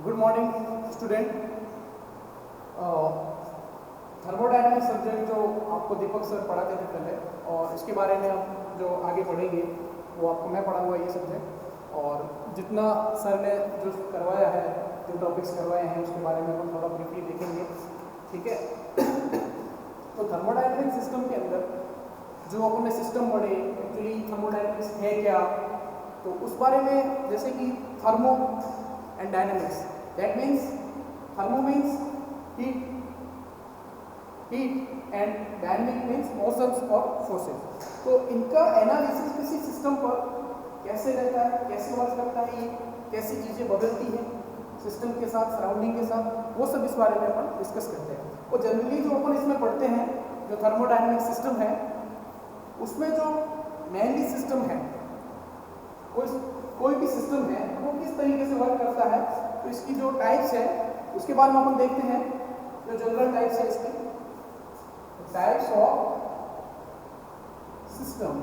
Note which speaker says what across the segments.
Speaker 1: Good morning student. Thermodynamics subject जो आपको दीपक sir पढ़ाते थे पहले, और इसके बारे में हम जो आगे पढ़ेंगे वो आपको मैं पढ़ा हुआ ये सब्जेक्ट। और जितना सर ने जो करवाया है, जो टॉपिक्स करवाए हैं, उसके बारे में हम थोड़ा ब्रीफली देखेंगे, ठीक है। तो थर्मोडायनामिक्स सिस्टम के अंदर जो अपने सिस्टम पढ़े, एक्चुअली थर्मोडायनामिक्स है क्या, तो उस बारे में जैसे कि thermo and dynamics, that means thermo means heat and dynamic means motions और फोर्सेस। तो इनका एनालिसिस किसी सिस्टम पर कैसे रहता है, कैसे वर्क करता है, ये कैसी चीज़ें बदलती हैं सिस्टम के साथ, सराउंडिंग के साथ, वो सब इस बारे में अपन डिस्कस करते हैं। और जनरली जो अपन इसमें पढ़ते हैं, जो थर्मोडायनामिक सिस्टम है, उसमें जो मेनली सिस्टम है, कोई भी सिस्टम है वो किस तरीके से वर्क करता है, तो इसकी जो टाइप्स है उसके बारे में अपन देखते हैं। जो जनरल टाइप्स है इसकी, टाइप्स ऑफ सिस्टम।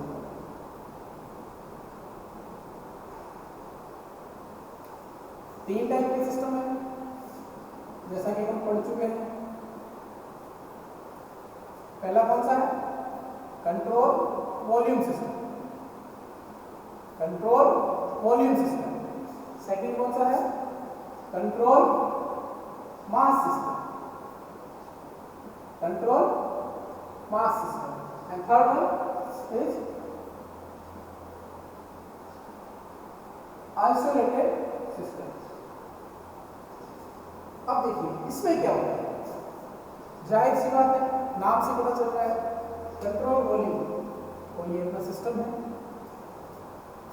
Speaker 1: तीन टाइप के सिस्टम है, जैसा कि हम पढ़ चुके हैं। पहला कौन सा है? Control volume system, control volume system. Second कौन सा है? Control mass system, control mass system. And third one is isolated system. अब देखिए इसमें क्या होता है, जाहिर सी बात है, नाम से पता चल रहा है कंट्रोल वॉल्यूम, और ये अपना सिस्टम है।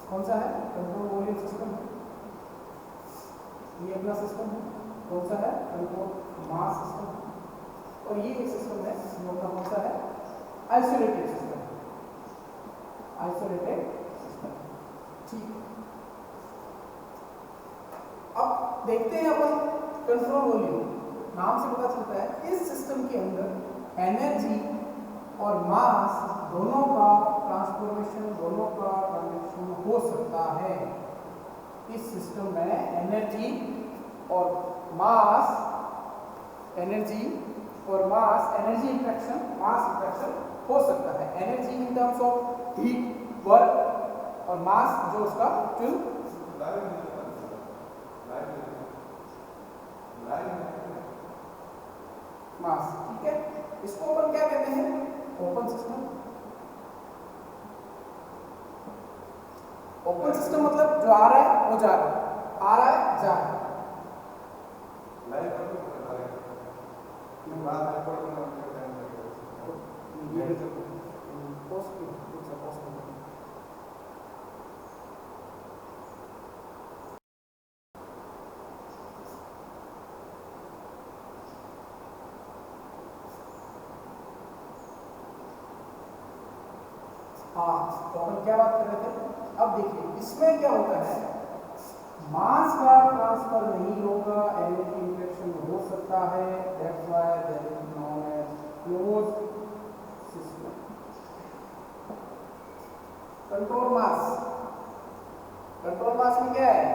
Speaker 1: कौन सा है? कंट्रोल वॉल्यूम सिस्टम है, ये अपना सिस्टम है। कौन सा है? कंट्रोल मास सिस्टम है। और ये एक सिस्टम है जो अपना कौन सा है? आइसोलेटेड सिस्टम, आइसोलेटेड सिस्टम, ठीक है। अब देखते हैं अपन कंट्रोल वॉल्यूम। नाम से पता चलता है इस सिस्टम के अंदर एनर्जी और मास दोनों का ट्रांसफॉर्मेशन, दोनों का ट्रांजेक्शन हो सकता है। इस सिस्टम में एनर्जी और मास, एनर्जी इंट्रैक्शन, मास इंट्रैक्शन हो सकता है। Energy in terms of heat, work, और मास जो उसका मास, ठीक है। इसको अपन क्या कहते हैं? Open system. ओपन सिस्टम मतलब जो आ रहा है वो जा रहा है, आ रहा है जा रहा है। हाँ, तो अपन क्या बात कर रहे थे? अब देखिए इसमें क्या होता है, मास का ट्रांसफर नहीं होगा, एनर्जी इंट्रैक्शन हो सकता है। That's why that is known as closed system. Control mass, control mass में क्या है?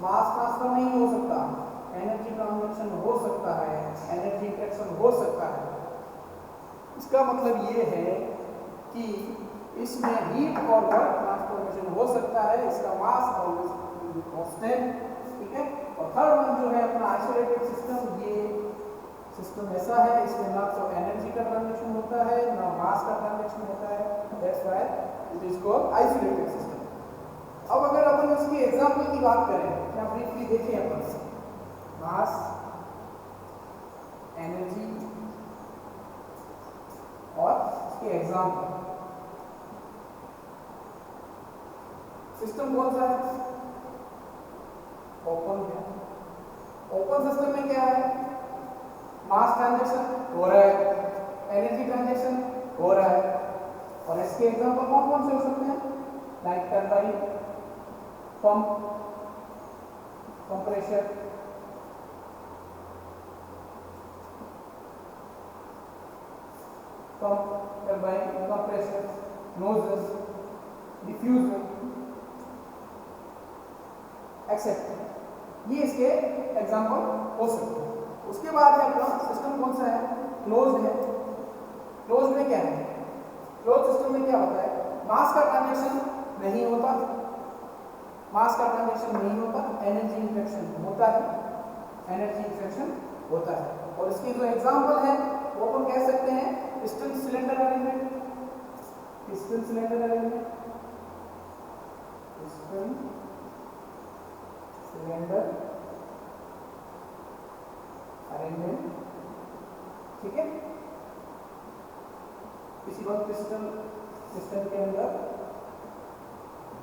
Speaker 1: मास ट्रांसफर नहीं हो सकता, एनर्जी ट्रांसफर हो सकता है, एनर्जी इंट्रैक्शन हो सकता है। इसका मतलब ये है कि इसमें हीट और वर्क ट्रांसफॉर्मेशन हो सकता है। इसका मास ऑलवेज कांस्टेंट, ठीक है। और थर्ड वन जो है अपना आइसोलेटेड सिस्टम, ये सिस्टम ऐसा है इसमें ना तो एनर्जी का ट्रांजेक्शन होता है ना मास का ट्रांजेक्शन होता है। That's why it is called isolated system. अब अगर अपन इसकी एग्जांपल की बात करें, क्या ब्रीफली देखें अपन, मास, एनर्जी और इसके एग्जांपल। सिस्टम कौन सा है? ओपन है। ओपन सिस्टम में क्या है? मास ट्रांजैक्शन हो रहा है, एनर्जी ट्रांजैक्शन हो रहा है। और इसके एग्जांपल कौन कौन से हो सकते हैं? Like turbine, pump, compressor, pump, turbine, compressor, nozzle, diffuser, etcetera. ये इसके एग्जांपल हो सकते हैं। उसके बाद है अपना सिस्टम कौन सा है, क्लोज्ड है। क्लोज्ड में क्या है, क्लोज सिस्टम में क्या होता है, मास का ट्रांजैक्शन नहीं होता, मास का ट्रांजैक्शन नहीं होता, एनर्जी इंफ्लेक्शन होता है, एनर्जी इंफ्लेक्शन होता है। और इसकी जो एग्जांपल है वो अपन कह सकते हैं piston cylinder arrangement, piston cylinder arrangement, piston cylinder arrangement, ठीक है। किसी वक्त पिस्टन के अंदर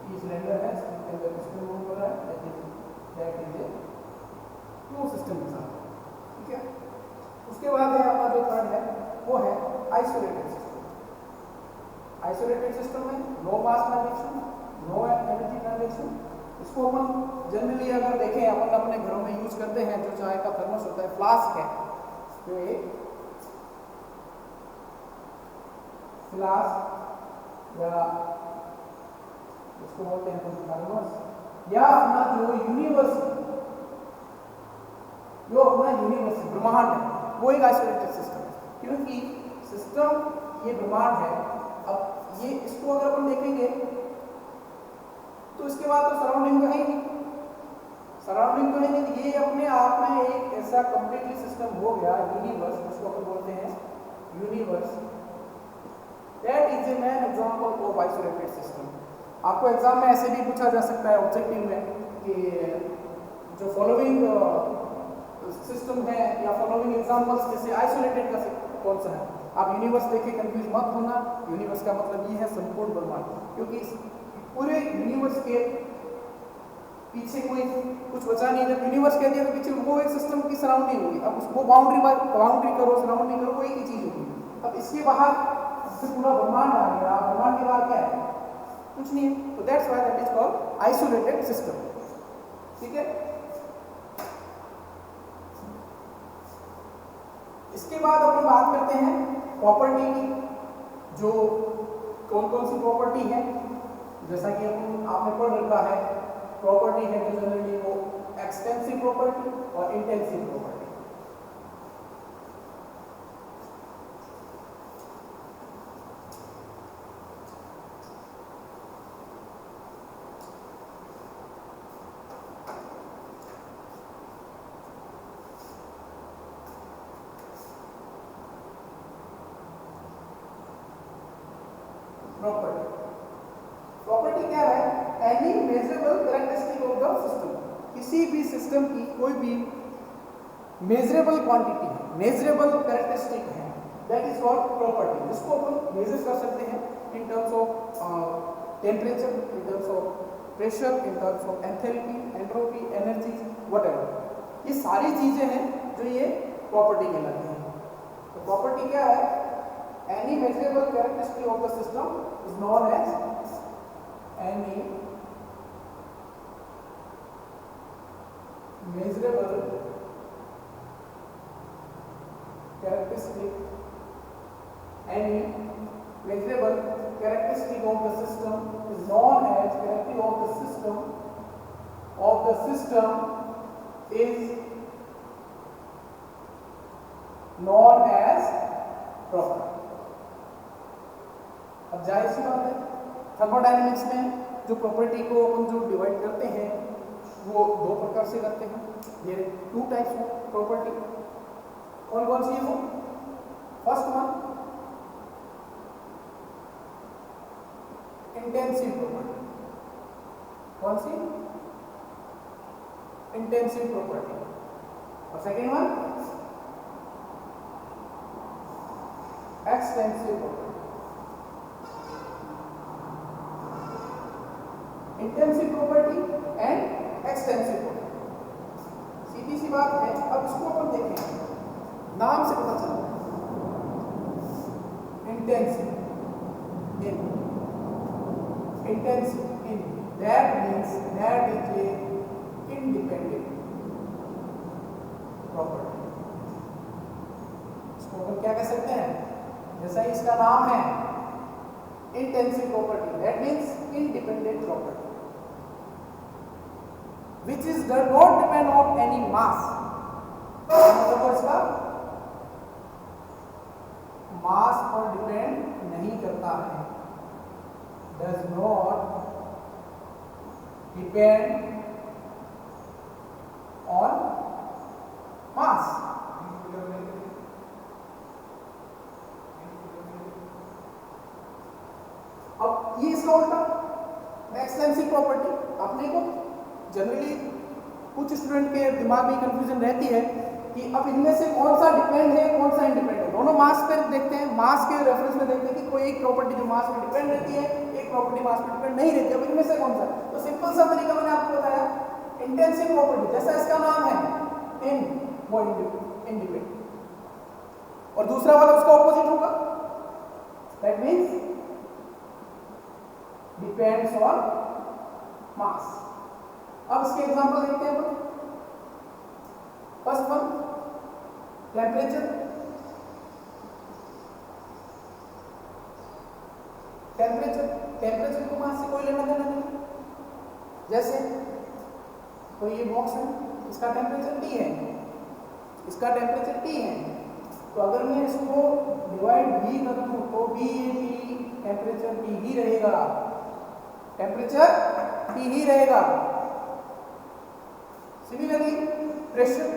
Speaker 1: ये सिलेंडर है, इसके अंदर पिस्टन मूव हो रहा है, that is a close system के साथ, ठीक है। उसके बाद है अपना जो थर्ड है वो है आइसोलेटेड सिस्टम। आइसोलेटेड सिस्टम में नो मास ट्रांजैक्शन, नो एनर्जी ट्रांजैक्शन। इसको अपन जनरली अगर देखें, अपन अपने घरों में यूज करते हैं, जो चाय का थर्मस होता है, फ्लास्क है, जो एक फ्लास्क या इसको बोलते हैं थर्मस, या अपना जो यूनिवर्स, जो अपना यूनिवर्स ब्रह्मांड है, वो एक आइसोलेटेड सिस्टम है। क्योंकि सिस्टम ये ब्रह्मांड है, अब ये इसको अगर अपन देखेंगे तो इसके बाद तो सराउंडिंग तो है ही नहीं, सराउंडिंग तो है नहीं, ये अपने आप में एक ऐसा कंप्लीटली सिस्टम हो गया यूनिवर्स, जिसको अपन बोलते हैं universe. That is a man example of isolated system. आपको एग्जाम में ऐसे भी पूछा जा सकता है ऑब्जेक्टिव में कि जो फॉलोइंग सिस्टम है या फॉलोइंग एग्जांपल्स जैसे आइसोलेटेड का कौन सा है। आप यूनिवर्स देख के कंफ्यूज मत होना, यूनिवर्स का मतलब ये है संपूर्ण ब्रह्मांड, क्योंकि पूरे यूनिवर्स के पीछे कोई कुछ बचा नहीं। जब यूनिवर्स कह दिया तो पीछे वो एक सिस्टम की सराउंडिंग होगी, अब उसको बाउंड्री करो, सराउंडिंग करो, वो एक ही चीज होगी। अब इसके बाहर से पूरा ब्रह्मांड आ गया, ब्रह्मांड के बाहर क्या है, कुछ नहीं है। तो that's why that is called isolated system, ठीक है। इसके बाद अपन बात करते हैं प्रॉपर्टी की, जो कौन कौन सी प्रॉपर्टी है। जैसा कि आपने पढ़ रखा है, प्रॉपर्टी है जो जनरली वो एक्सटेंसिव प्रॉपर्टी और इंटेंसिव प्रॉपर्टी। प्रॉपर्टी क्या है, any measurable characteristic of the system. किसी भी सिस्टम की कोई भी मेजरेबल क्वांटिटी है, मेजरेबल कैरेक्टरिस्टिक है, दैट इज कॉल्ड प्रॉपर्टी। जिसको अपन मेजर कर सकते हैं in terms of temperature, in terms of pressure, in terms of enthalpy, entropy, energy, whatever. ये सारी चीजें हैं जो ये प्रॉपर्टी कहलाती हैं। तो प्रॉपर्टी क्या है, any measurable characteristic of the system is known as any measurable characteristic, any measurable characteristic of the system is known as characteristic of the system is known as property। अब जाहिर सी बात है, thermodynamics में जो property को अपन जो divide करते हैं वो दो प्रकार से करते हैं। ये टू टाइप्स ऑफ प्रॉपर्टी। कौन कौन सी है वो? First one intensive property. कौन सी? Intensive property. और second one extensive property. Intensive property and extensive property, सीधी सी बात है। अब इसको अपन देखें, नाम से पता चलता है intensive in, intensive in, that means that is a independent property. इसको अपन क्या कह सकते हैं, जैसा ही इसका नाम है intensive property, that means independent property. which is does not depend on any mass. मतलब इसका मास पर डिपेंड नहीं करता है, does not depend on mass. अब ये इसका उल्टा एक्सटेंसिव प्रॉपर्टी। अपने को जनरली कुछ स्टूडेंट के दिमाग में कंफ्यूजन रहती है कि अब इनमें से कौन सा डिपेंड है कौन सा इंडिपेंडेंट है। दोनों मास पर देखते हैं, मास के रेफरेंस में देखते हैं कि कोई एक प्रॉपर्टी जो मास पर डिपेंड रहती है, एक प्रॉपर्टी मास पर डिपेंड नहीं रहती है। अब इनमें से कौन सा? तो सिंपल सा तरीका मैंने आपको बताया, इंटेंसिव प्रॉपर्टी जैसा इसका नाम है इन, वो इंडिपेंडेंट, और दूसरा वाला उसका ऑपोजिट होगा, दैट मींस डिपेंड्स ऑन मास। अब इसके एग्जांपल देखते हैं। First one, temperature. टेम्परेचर को मास से कोई लेना देना नहीं। जैसे कोई ये बॉक्स है, इसका टेम्परेचर T है, इसका टेम्परेचर T है, तो अगर मैं इसको डिवाइड भी कर दूं तो भी ये टेम्परेचर T ही रहेगा, टेम्परेचर T ही रहेगा। सिमिलरली प्रेशर,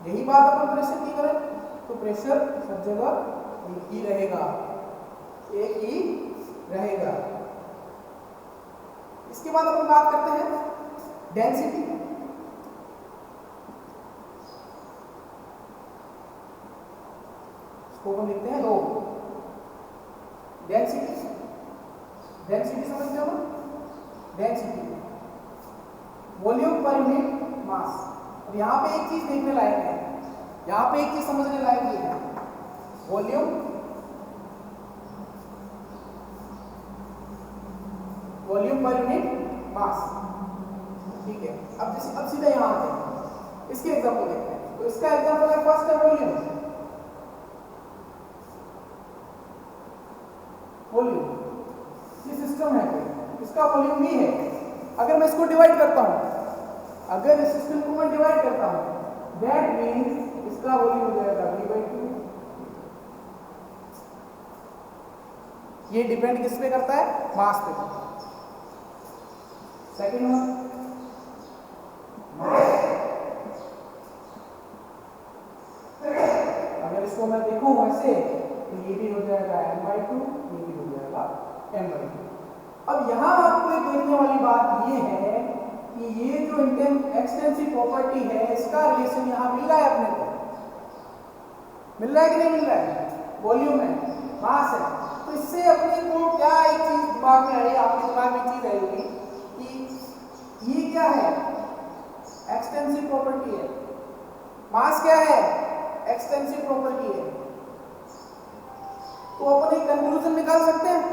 Speaker 1: यही बात अपन प्रेशर की करें तो प्रेशर सब जगह एक ही रहेगा, एक ही रहेगा। इसके बाद अपन बात करते हैं डेंसिटी। इसको अपन लिखते हैं रो। डेंसिटी समझते हो ना? Density volume per unit mass. अब यहाँ पे एक चीज देखने लायक है, यहाँ पे एक चीज समझने लायक ये है, वॉल्यूम पर यूनिट मास। ठीक है, अब सीधा यहाँ आते हैं, इसके एग्जांपल देखते हैं। तो इसका एग्जांपल है, फर्स्ट है वॉल्यूम। ये सिस्टम है, इसका वॉल्यूम भी है। अगर मैं इसको डिवाइड करता हूं, अगर इस सिस्टम को मैं डिवाइड करता हूं, दैट मींस इसका वॉल्यूम हो जाएगा V/2। ये डिपेंड किस पे करता है? मास पे। सेकंड वन, अगर इसको मैं देखूं वैसे तो ये भी हो जाएगा M/2, ये भी हो जाएगा M/2। अब यहां आपको एक देखने वाली बात ये है कि ये जो एक्सटेंसिव प्रॉपर्टी है, इसका रिलेशन यहां मिल रहा है अपने को, मिल रहा है कि नहीं मिल रहा है? वॉल्यूम है, मास है। तो इससे अपने को क्या एक चीज दिमाग में आई, आपके दिमाग में चीज आई होगी कि ये क्या है? एक्सटेंसिव प्रॉपर्टी है। मास क्या है? एक्सटेंसिव प्रॉपर्टी है। तो अपन एक कंक्लूजन निकाल सकते हैं,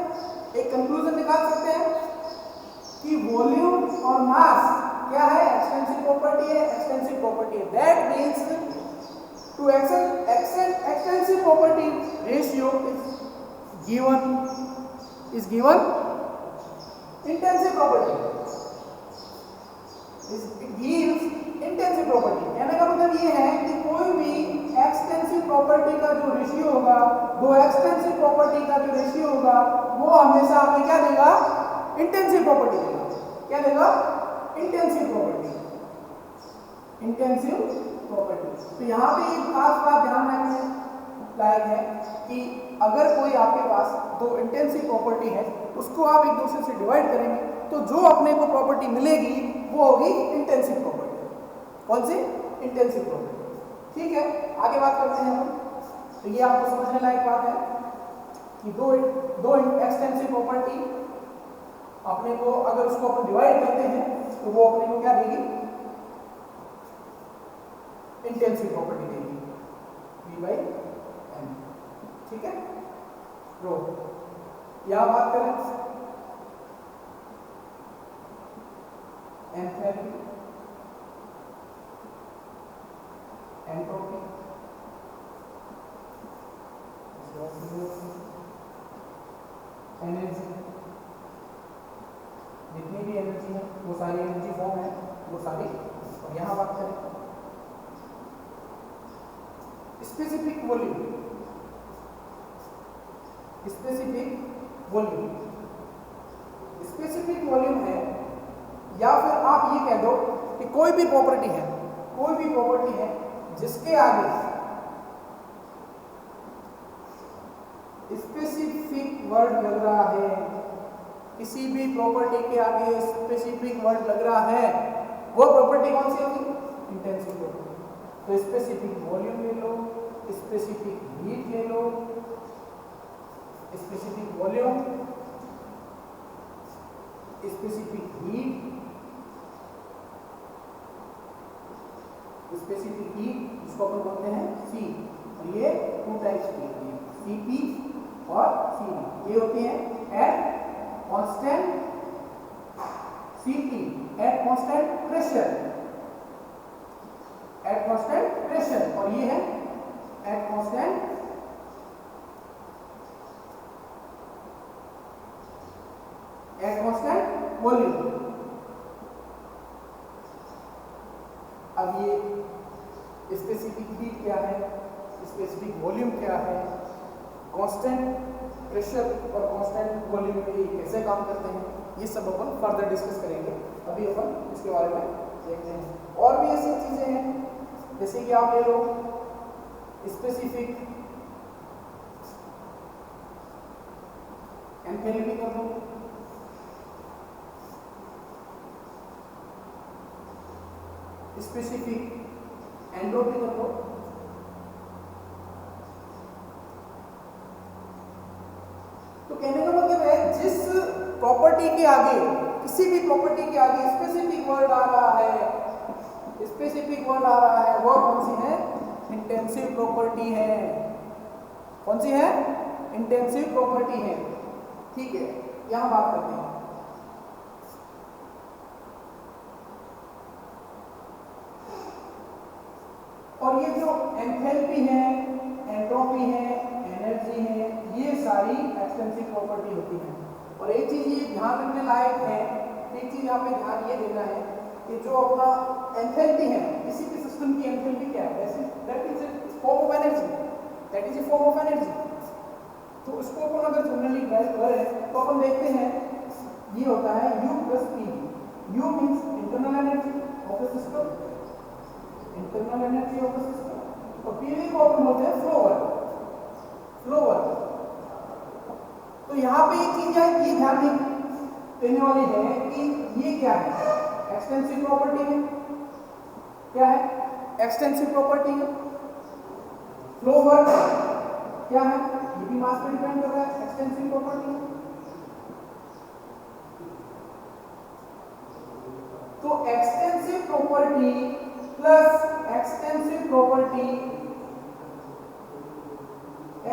Speaker 1: कि वॉल्यूम और मास क्या है? एक्सटेंसिव प्रॉपर्टी है, एक्सटेंसिव प्रॉपर्टी है। That means two extensive property ratio is given intensive property, it gives intensive property। कहने का मतलब ये है कि कोई भी एक्सटेंसिव प्रॉपर्टी का जो रेशियो होगा, दो एक्सटेंसिव प्रॉपर्टी का जो रेशियो होगा, वो हमेशा हमें क्या देगा? इंटेंसिव प्रॉपर्टी देगा। क्या देगा? Intensive property. तो यहाँ पे एक खास बात ध्यान रखने लायक है कि अगर कोई आपके पास दो इंटेंसिव प्रॉपर्टी है, उसको आप एक दूसरे से डिवाइड करेंगे तो जो अपने को प्रॉपर्टी मिलेगी वो होगी इंटेंसिव प्रॉपर्टी। कौन सी? Intensive property. ठीक है, आगे बात करते हैं हम। तो ये आपको समझने लायक बात है कि दो एक्सटेंसिव प्रॉपर्टी अपने को, अगर उसको अपन डिवाइड करते हैं तो वो अपने को क्या देगी? इंटेंसिव प्रॉपर्टी देगी, V/m। ठीक है, रो। यहां बात करें एंथैल्पी, एंट्रोपी, एनर्जी, जितनी एफिशिएंसी है, वो सारी एनर्जी फॉर्म है, वो सारी। और यहाँ बात करें specific volume, specific volume, specific volume है, या फिर आप ये कह दो कि कोई भी प्रॉपर्टी है, कोई भी प्रॉपर्टी है जिसके आगे स्पेसिफिक वर्ड लग रहा है, किसी भी प्रॉपर्टी के आगे स्पेसिफिक वर्ड लग रहा है, वो प्रॉपर्टी कौन सी होगी? Intensive property. तो स्पेसिफिक वॉल्यूम ले लो, स्पेसिफिक हीट ले लो, specific volume, specific heat, specific heat जिसको अपन बोलते हैं सी। और ये टू टाइप्स की होती है, सीपी और सीवी। ये होती है at constant CP, at constant pressure, at constant pressure, और ये है एट कांस्टेंट वॉल्यूम। अब ये स्पेसिफिक हीट क्या है, स्पेसिफिक वॉल्यूम क्या है, कांस्टेंट प्रेशर और कांस्टेंट वॉल्यूम में ये कैसे काम करते हैं, ये सब अपन फर्दर डिस्कस करेंगे। अभी अपन इसके बारे में देखते हैं। और भी ऐसी चीजें हैं जैसे कि आप ले लो स्पेसिफिक एंथैल्पी कर लो, स्पेसिफिक एंट्रोपी कर लो, तो कहने का मतलब है जिस प्रॉपर्टी के आगे, किसी भी प्रॉपर्टी के आगे स्पेसिफिक वर्ड आ रहा है, स्पेसिफिक वर्ड आ रहा है, वह कौन सी है? इंटेंसिव प्रॉपर्टी है। कौन सी है? इंटेंसिव प्रॉपर्टी है। ठीक है, यहां बात करते हैं। और ये जो एंथैल्पी है, एंट्रोपी है, एनर्जी है, ये सारी एक्सटेंसिव प्रॉपर्टी होती है। और एक चीज ये ध्यान रखने लायक है, एक चीज यहाँ पे ध्यान ये देना है कि जो अपना एंथैल्पी है, किसी भी सिस्टम की एंथैल्पी क्या है? That is a form of energy, that is a form of energy. तो उसको अपन अगर जनरली ड्राइव करें तो अपन देखते हैं ये होता है U plus P. U means internal energy of the system, internal energy of the system, और पीवी को अपन बोलते हैं फ्लो वर्क, फ्लो वर्क। तो यहाँ पे एक चीज है, ये ध्यान देने वाली है कि ये क्या है? एक्सटेंसिव प्रॉपर्टी है। क्या है? एक्सटेंसिव प्रॉपर्टी है। फ्लो वर्क क्या है? ये भी मास पे डिपेंड कर रहा है, एक्सटेंसिव प्रॉपर्टी है। तो extensive property plus extensive property,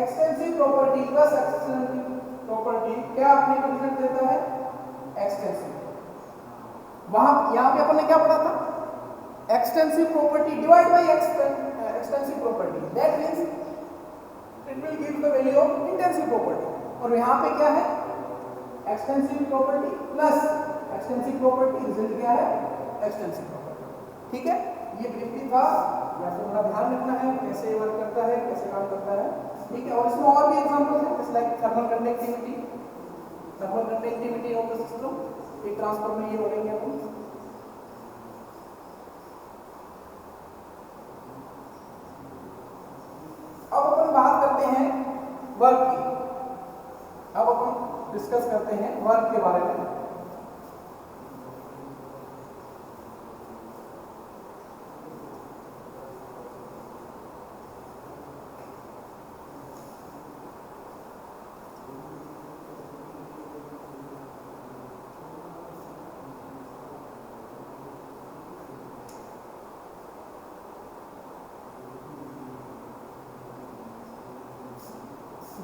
Speaker 1: extensive property plus extensive property क्या अपने को रिजल्ट देता है? एक्सटेंसिव। वहां यहां पे अपन ने क्या पढ़ा था? Extensive property divide by extensive property, that means it will give the value of intensive property. और यहाँ पे क्या है? Extensive property plus extensive property, result क्या है? Extensive property. ठीक है, ये ब्रीफली था, या फिर थोड़ा ध्यान रखना है कैसे वर्क करता है, कैसे काम करता है। ठीक है, और इसमें और भी एग्जांपल है, जैसे like thermal conductivity, thermal conductivity of the system, एक ट्रांसफर में ये बोलेंगे अपन। अब अपन बात करते हैं वर्क की। अब अपन डिस्कस करते हैं वर्क के बारे में।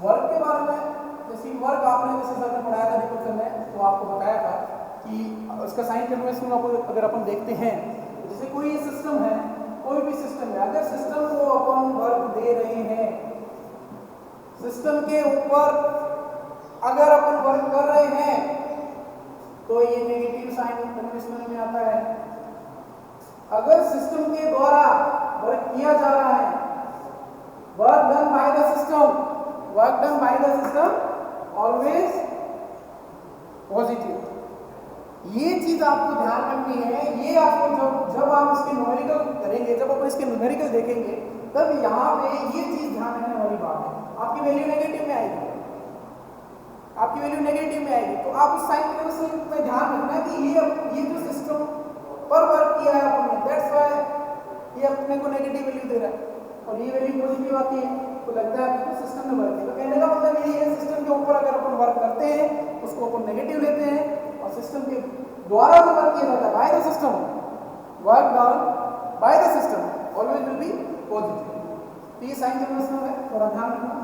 Speaker 1: वर्क के बारे में, जैसे वर्क आपने जैसे सर ने पढ़ाया था डिस्कशन में, तो आपको बताया था कि उसका साइन कन्वेंशन अगर अपन देखते हैं, तो जैसे कोई सिस्टम है, कोई भी सिस्टम है, अगर सिस्टम को अपन वर्क दे रहे हैं, सिस्टम के ऊपर अगर अपन वर्क कर रहे हैं, तो ये नेगेटिव साइन कन्वेंशनल में आता है। अगर सिस्टम के द्वारा वर्क किया जा रहा है, work done by the system, work done by the system always positive. ये चीज आपको ध्यान रखनी है। ये आपको जब आप इसके न्यूमेरिकल करेंगे, जब आप इसके न्यूमेरिकल देखेंगे, तब यहाँ पे ये चीज ध्यान रखने वाली बात है। आपकी वैल्यू नेगेटिव में आएगी, आपकी वैल्यू नेगेटिव में आएगी, तो आप उस साइन कन्वेंशन में ध्यान रखना कि ये जो सिस्टम पर वर्क किया है आपने, दैट्स व्हाई ये अपने को नेगेटिव वैल्यू दे रहा है, और ये वैल्यू पॉजिटिव आती है, तो लगता है आपको सिस्टम में वर्क है। तो कहने का मतलब ये है, सिस्टम के ऊपर अगर अपन वर्क करते हैं उसको अपन नेगेटिव लेते हैं, और सिस्टम के द्वारा जो वर्क किया जाता है by the system, work done by the system always will be positive. तो ये साइन कन्वेंशन है, थोड़ा ध्यान रखना।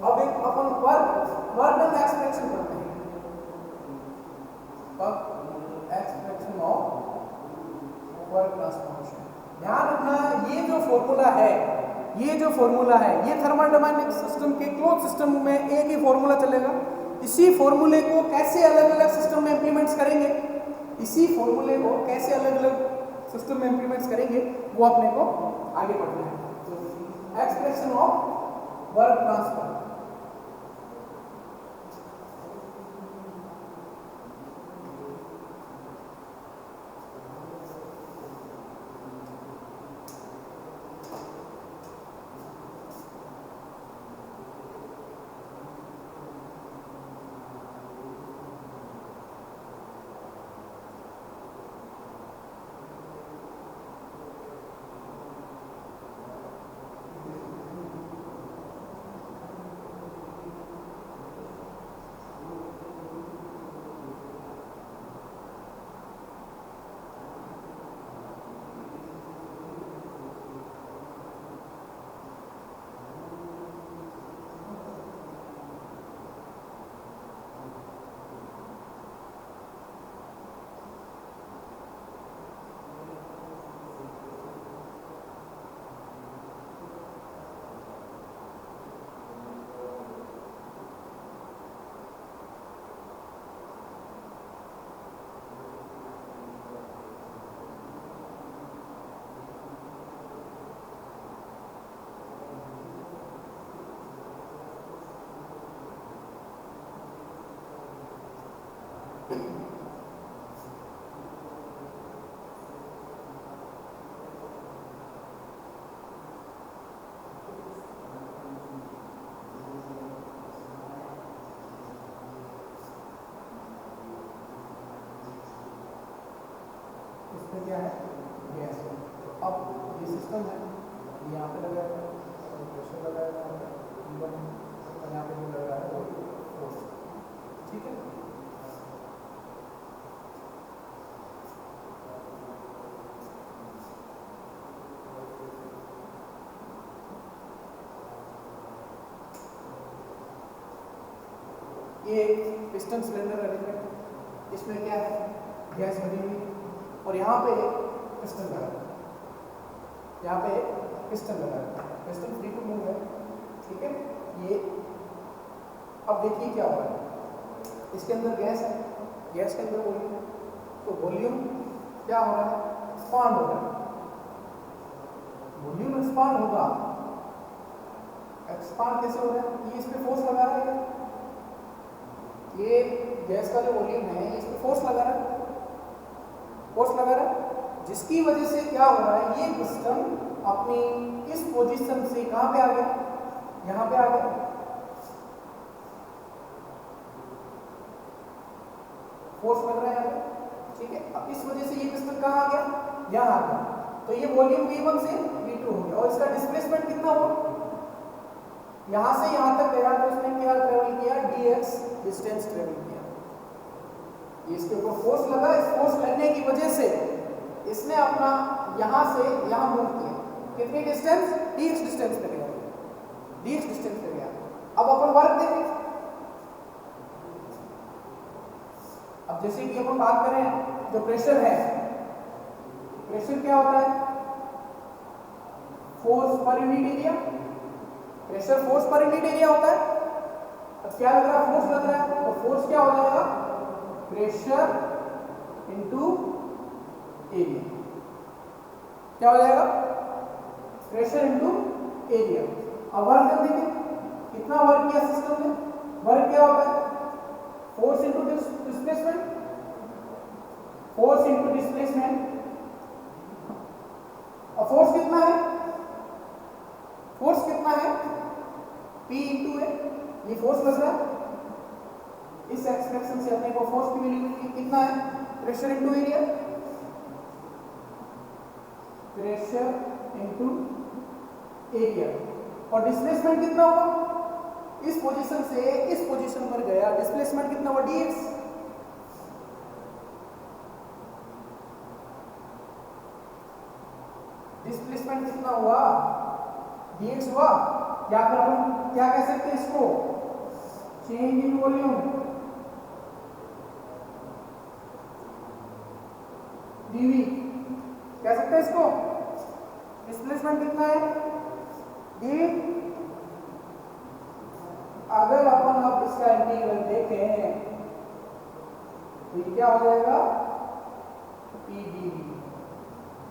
Speaker 1: अब एक अपन वर्क डन एक्सप्रेशन करते हैं, एक्सप्रेशन ऑफ वर्क ट्रांसफॉर्मेशन। ध्यान रखना, ये जो फॉर्मूला है, ये थर्मोडायनामिक सिस्टम के क्लोज सिस्टम में एक ही फॉर्मूला चलेगा। इसी फॉर्मूले को कैसे अलग अलग सिस्टम में इंप्लीमेंट्स करेंगे, इसी फॉर्मूले को कैसे अलग अलग सिस्टम में इंप्लीमेंट्स करेंगे, वो अपने को आगे बढ़ना है। तो एक्सप्रेशन ऑफ वर्क ट्रांसफर, क्या है गैस। अब ये सिस्टम है, यहाँ पे लगा है प्रेशर लगा है, और यहाँ पे जो लगा है वो फोर्स, ठीक है। ये पिस्टन सिलेंडर अरेंजमेंट, इसमें क्या है, गैस भरी हुई, और यहाँ पे पिस्टन लगा है, यहाँ पे पिस्टन लगा है, पिस्टन फ्री टू मूव है, ठीक है। ये अब देखिए क्या हो रहा है, इसके अंदर गैस है, गैस के अंदर वॉल्यूम है, तो वॉल्यूम क्या हो रहा है, एक्सपांड हो रहा है। वॉल्यूम एक्सपांड होगा, एक्सपांड कैसे हो रहा है, ये इस पे फोर्स लगा रहा है, ये गैस का जो वॉल्यूम है इस पे फोर्स लगा रहा है, फोर्स लगा रहा है, जिसकी वजह से क्या हो रहा है, ये पिस्टन अपनी इस पोजीशन से कहां पे आ गया, यहां पे आ गया, फोर्स लग रहा है यहाँ पे, ठीक है। अब इस वजह से ये पिस्टन कहां आ गया, यहां आ गया, तो ये वॉल्यूम V1 से V2 हो गया, और इसका डिस्प्लेसमेंट कितना हुआ, यहां से यहां तक गया, तो इसने क्या ट्रेवल किया, dx डिस्टेंस ट्रेवल किया। इसके ऊपर फोर्स लगा, इस फोर्स लगने की वजह से इसने अपना यहां से यहां मूव किया, कितनी डिस्टेंस, dx डिस्टेंस पे गया, dx डिस्टेंस पे गया। अब अपन वर्क देखें, अब जैसे कि अपन बात करें, जो प्रेशर है, प्रेशर क्या होता है, force per unit area, pressure force per unit area होता है। अब क्या लग रहा है, फोर्स लग रहा है, तो फोर्स क्या हो जाएगा, प्रेशर इनटू एरिया। क्या हो जाएगा, प्रेशर इनटू एरिया। अब वर्क कर देंगे, कितना वर्क किया सिस्टम ने, वर्क क्या होता है, force into displacement, force into displacement. और फोर्स कितना है, फोर्स कितना है, P इंटू ए, ये फोर्स लग रहा है। इस एक्सप्रेशन से अपने को फोर्स की वैल्यू कितना है, pressure into area, pressure into area. और डिस्प्लेसमेंट कितना होगा, इस पोजीशन से इस पोजीशन पर गया, डिस्प्लेसमेंट कितना हुआ, dx। डिस्प्लेसमेंट कितना हुआ, dx हुआ। या फिर अपन क्या कह सकते हैं इसको, चेंज इन वॉल्यूम, dv कह सकते हैं इसको। डिस्प्लेसमेंट कितना है, d। अगर अपन अब इसका इंटीग्रल देखें तो ये क्या हो जाएगा, pdv,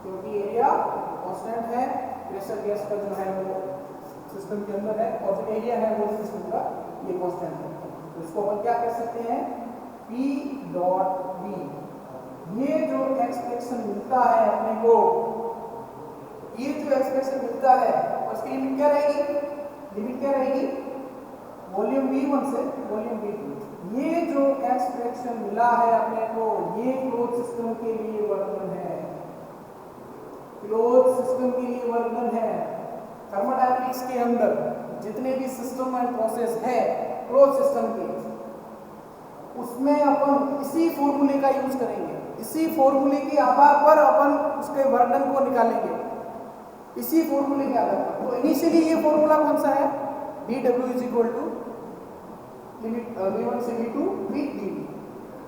Speaker 1: क्योंकि एरिया कांस्टेंट है, प्रेशर गैस का जो है वो सिस्टम के अंदर है, और जो एरिया है वो सिस्टम का ये कांस्टेंट है। तो इसको अपन क्या कह सकते हैं, P डॉट V। ये जो एक्सप्रेशन मिलता है अपने को, ये जो एक्सप्रेशन मिलता है उसकी लिमिट क्या रहेगी, लिमिट क्या रहेगी, वॉल्यूम V1 से वॉल्यूम V2। ये जो एक्सप्रेशन मिला है अपने को, ये क्लोज सिस्टम के लिए वर्क है, क्लोज सिस्टम के लिए वर्क है। थर्मोडायनेमिक्स के अंदर जितने भी सिस्टम एंड प्रोसेस है क्लोज सिस्टम के, उसमें अपन इसी फॉर्मूले का यूज करेंगे, इसी फॉर्मूले के आधार पर अपन उसके वर्णन को निकालेंगे, इसी फॉर्मूले के आधार पर। तो इनिशियली ये फॉर्मूला कौन सा है, dw is equal to limit v1 से v2 dv।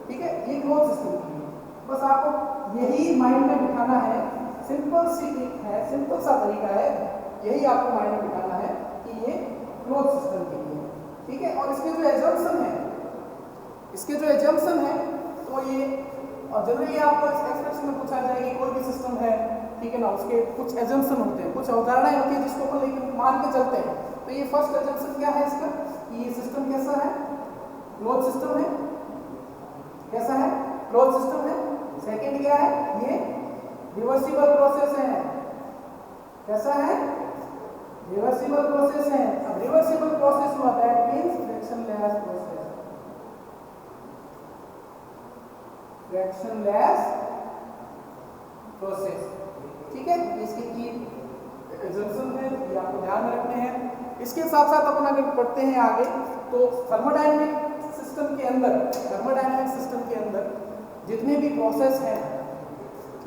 Speaker 1: ठीक है, ये क्लोज सिस्टम के लिए बस आपको यही माइंड में बिठाना है। सिंपल सी ट्रिक है, सिंपल सा तरीका है, यही आपको माइंड में बिठाना है कि ये क्लोज सिस्टम के लिए। ठीक है, और इसके जो एजम्पशन है, इसके जो एजम्पशन है, तो ये जनरली आपको इस एक्सप्रेशन में पूछा जाएगा कोई भी सिस्टम है, ठीक है ना, उसके कुछ एजम्पशन होते हैं, कुछ अवधारणाएं होती है जिसको अपन लेके मान के चलते हैं। तो ये फर्स्ट एजम्पशन क्या है इसका, कि ये सिस्टम कैसा है, क्लोज सिस्टम है, कैसा है, क्लोज सिस्टम है। सेकंड क्या है, ये रिवर्सिबल प्रोसेस है, कैसा है, रिवर्सिबल प्रोसेस है। अब रिवर्सिबल प्रोसेस हुआ, that means frictionless process, frictionless process. ठीक है, इसके की एजम्पशन है, ये आपको ध्यान में रखने हैं। इसके साथ साथ अपन अगर पढ़ते हैं आगे, तो थर्मोडायनेमिक सिस्टम के अंदर, थर्मोडायनेमिक सिस्टम के अंदर जितने भी प्रोसेस हैं,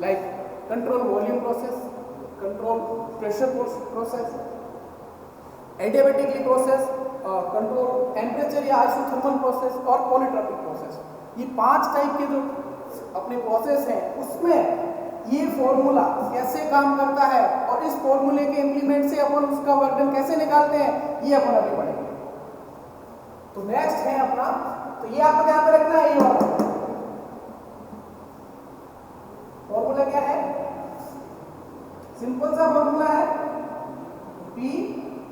Speaker 1: like control volume process, control pressure process, adiabatic process, control temperature या आइसोथर्मल प्रोसेस और पॉलीट्रॉपिक प्रोसेस, ये 5 टाइप के जो अपने प्रोसेस हैं, उसमें ये फॉर्मूला कैसे काम करता है और इस फॉर्मूले के इंप्लीमेंट से अपन उसका वर्णन कैसे निकालते हैं, ये अपन अभी पढ़ेंगे। तो नेक्स्ट है अपना, तो ये आपको ध्यान में रखना है, ये वाला फॉर्मूला क्या है, सिंपल सा फॉर्मूला है P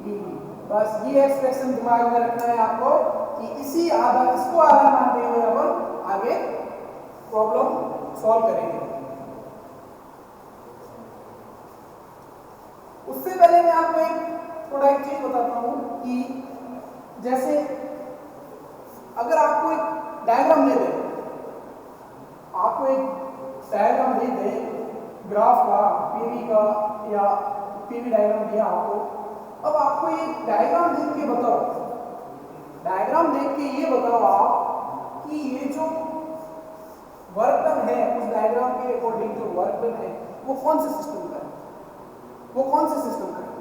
Speaker 1: dV। बस ये एक्सप्रेशन दिमाग में रखना है आपको कि इसी आधार, इसको आधार मानते हुए अपन आगे प्रॉब्लम सॉल्व करेंगे। उससे पहले मैं आपको एक चीज बताता हूं कि जैसे अगर आपको एक डायग्राम दे दे, आपको एक डायग्राम दे दे ग्राफ का, पीवी का, या पीवी डायग्राम दिया आपको, अब आपको ये डायग्राम देख के बताओ, डायग्राम देख के ये बताओ आप कि ये जो वर्क डन है, उस डायग्राम के अकॉर्डिंग जो वर्क डन है वो कौन से सिस्टम का है, वो कौन से सिस्टम का है।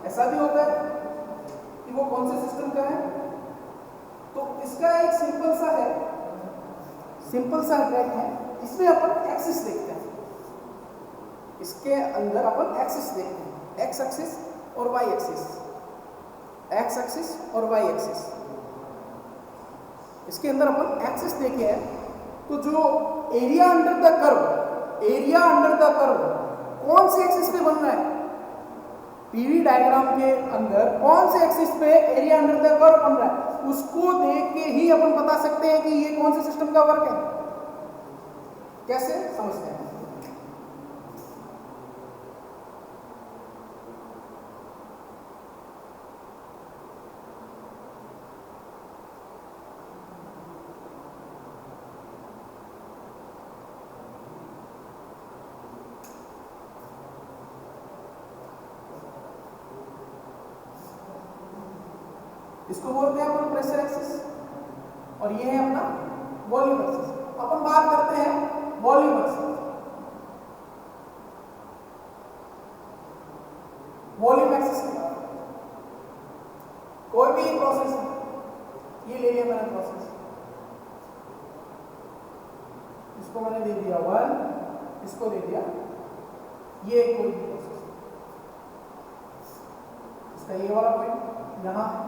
Speaker 1: ऐसा भी होता है कि वो कौन से सिस्टम का है। तो इसका एक सिंपल सा है, सिंपल सा ट्रैक है, इसमें अपन एक्सिस देखते हैं, इसके अंदर अपन एक्सिस देखते हैं, एक्स एक्सिस और वाई एक्सिस। एक्स एक्सिस और वाई एक्सिस। इसके अंदर अपन एक्सिस देखे हैं, तो जो एरिया अंडर द कर्व कौन से एक्सिस पे बन रहा है? पीवी डायग्राम के अंदर कौन से एक्सिस पे एरिया अंडर द कर्व बन रहा है, उसको देख के ही अपन बता सकते हैं कि ये कौन से सिस्टम का वर्क है। कैसे समझते हैं? इसको बोलते हैं अपन प्रेशर एक्सिस और ये है अपना वॉल्यूम एक्सिस। अपन बात करते हैं वॉल्यूम एक्सिस। वॉल्यूम एक्सिस की बात, कोई भी प्रोसेस है, ये ले लिया मैंने प्रोसेस, इसको मैंने दे दिया 1, इसको दे दिया, ये कोई भी प्रोसेस, इसका ये वाला पॉइंट यहां है,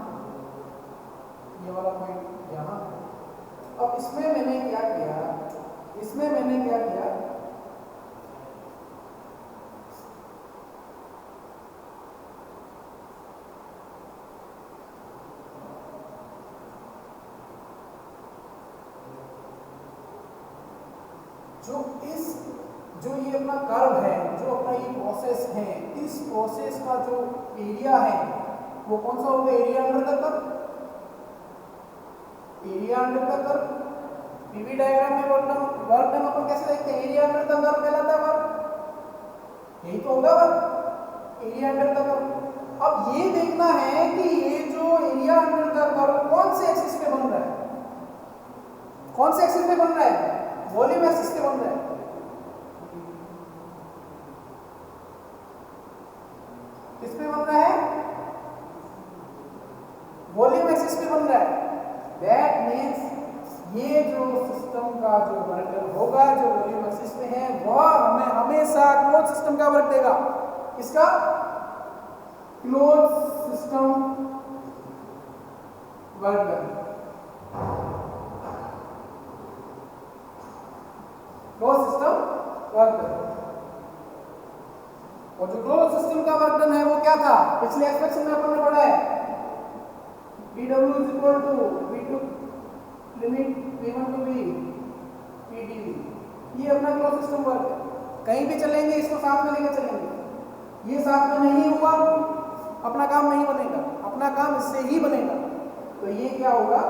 Speaker 1: ये वाला पॉइंट यहां है। अब इसमें मैंने क्या किया, जो ये अपना कर्व है, जो अपना ये प्रोसेस है, इस प्रोसेस का जो एरिया है वो कौन सा होगा? Area under the curve. Area under the curve PV diagram में वर्क डन अपन कैसे देखते हैं? एरिया अंडर द कर्व कहलाता है वर्क, यही तो होगा work, area under the curve. अब ये देखना है कि ये जो एरिया अंडर द कर्व कौन से एक्सिस पे बन रहा है, कौन से एक्सिस पे बन रहा है? वॉल्यूम एक्सिस पे बन रहा है। किस पे बन रहा है? वॉल्यूम एक्सिस पे बन रहा है। दैट मीन्स ये जो सिस्टम का जो वर्क होगा, जो वॉल्यूम एक्सिस पे है, वह हमें हमेशा क्लोज सिस्टम का वर्क देगा। इसका क्लोज सिस्टम वर्क देगा, क्लोज सिस्टम वर्क देगा। और जो क्लोज सिस्टम का वर्क डन है वो क्या था? पिछले एक्सप्रेशन में अपन ने पढ़ा है, dw is equal to v2 limit v1 to v pdv। ये अपना क्लोज सिस्टम वर्क है। कहीं भी चलेंगे इसको साथ में लेकर चलेंगे, ये साथ में नहीं हुआ अपना काम नहीं बनेगा, अपना काम इससे ही बनेगा। तो ये क्या होगा?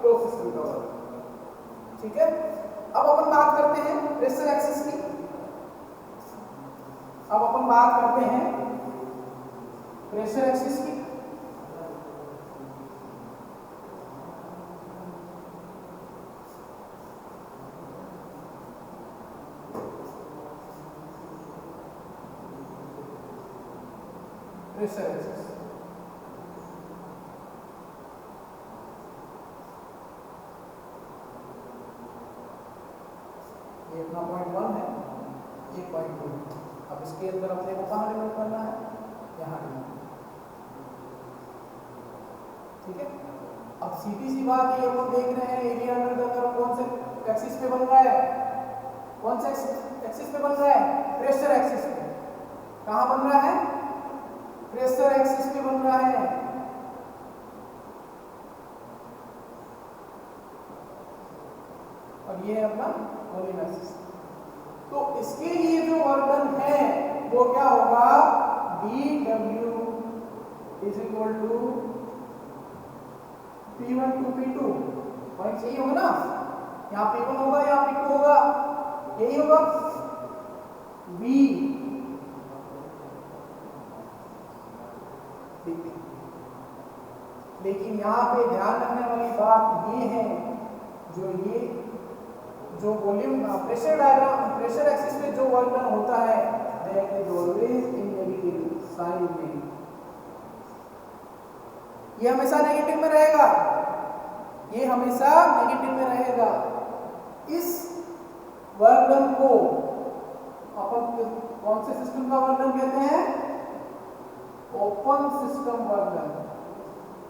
Speaker 1: क्लोज सिस्टम का वर्क। ठीक है, अब अपन बात करते हैं प्रेशर एक्सिस की। अब अपन बात करते हैं प्रेशर एक्सिस की। प्रेशर एक्सिस ये अपना पॉइंट 1 है, ये पॉइंट 2 है। अब इसके अंदर अपने को कहाँ डिनोट करना है? यहाँ डिनोट। ठीक है, अब सीधी सी बात ये अपन देख रहे हैं एरिया अंडर द कर्व कौन से एक्सिस पे बन रहा है? कौन से एक्सिस पे बन रहा है? प्रेशर एक्सिस पे। कहाँ बन रहा है? प्रेशर एक्सिस पे बन रहा है। और ये है अपना वॉल्यूम एक्सिस। तो इसके लिए जो वर्क डन है वो क्या होगा? dw is equal to p1 to p2। Point सही होगा ना? यहाँ p1 होगा, यहाँ p2 होगा, यही होगा। v लेकिन यहाँ पे ध्यान रखने वाली बात ये है, जो volume pressure diagram, pressure axis पे जो वर्क डन होता है that is always in negative sign में। ये हमेशा नेगेटिव में रहेगा, ये हमेशा नेगेटिव में रहेगा। इस वर्क डन को अपन कौन से सिस्टम का वर्क डन कहते हैं? Open system work done.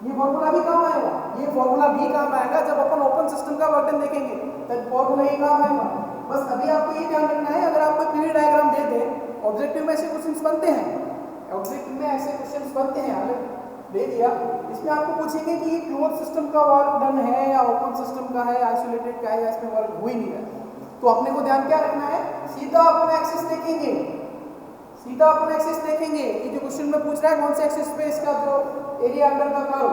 Speaker 1: ये फॉर्मूला भी काम आएगा, ये फॉर्मूला भी काम आएगा जब अपन ओपन सिस्टम का वर्क डन देखेंगे, तब फॉर्मूला ही काम आएगा। बस अभी आपको ये ध्यान रखना है, अगर आपको पीरियड डायग्राम दे दे, ऑब्जेक्टिव में ऐसे क्वेश्चंस बनते हैं, ऑब्जेक्टिव में ऐसे क्वेश्चंस बनते हैं, अलग दे दिया, इसमें आपको पूछेंगे कि ये क्लोज सिस्टम का वर्क डन है या ओपन सिस्टम का है, आइसोलेटेड का है, या इसमें वर्क हो ही नहीं रहा, तो अपने को ध्यान क्या रखना है, सीधा अपन एक्सिस देखेंगे, सीधा अपन एक्सिस देखेंगे। ये जो क्वेश्चन में पूछ रहा है कौन से एक्सिस पे इसका जो area under the curve,